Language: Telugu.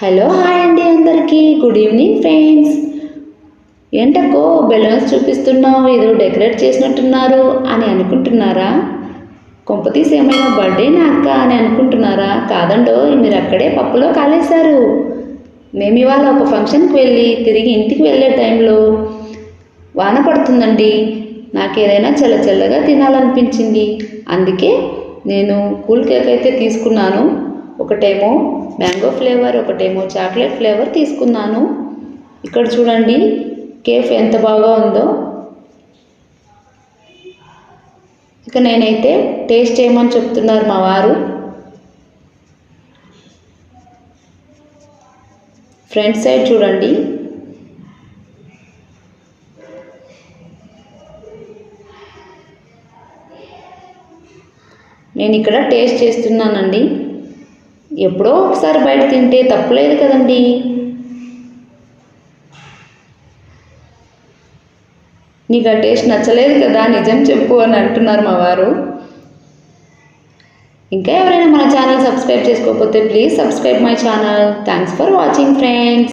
హలో హాయ్ అండి అందరికీ గుడ్ ఈవినింగ్ ఫ్రెండ్స్. ఏంటక్కో బెలూన్స్ చూపిస్తున్నావు, ఏదో డెకరేట్ చేసినట్టున్నారు అని అనుకుంటున్నారా? కొంపతీసి ఏమైనా బర్త్డేనా అక్క అని అనుకుంటున్నారా? కాదండో, మీరు అక్కడే పప్పులో కాలేశారు. మేము ఇవాళ ఒక ఫంక్షన్కి వెళ్ళి తిరిగి ఇంటికి వెళ్ళే టైంలో వాన పడుతుందండి. నాకు ఏదైనా చల్లగా తినాలనిపించింది. అందుకే నేను కూల్ కేక్ అయితే తీసుకున్నాను. ఒకటేమో మ్యాంగో ఫ్లేవర్, ఒకటేమో చాక్లెట్ ఫ్లేవర్ తీసుకున్నాను. ఇక్కడ చూడండి కేక్ ఎంత బాగా ఉందో. ఇక నేనైతే టేస్ట్ చేయమని చెప్తున్నారు మా వారు. ఫ్రంట్ సైడ్ చూడండి. నేను ఇక్కడ టేస్ట్ చేస్తున్నానండి. ఎప్పుడో ఒకసారి బయట తింటే తప్పులేదు కదండి. నీకు ఆ టేస్ట్ నచ్చలేదు కదా, నిజం చెప్పు అని అంటున్నారు మా వారు. ఇంకా ఎవరైనా మన ఛానల్ సబ్స్క్రైబ్ చేసుకోకపోతే please subscribe my channel. Thanks for watching friends.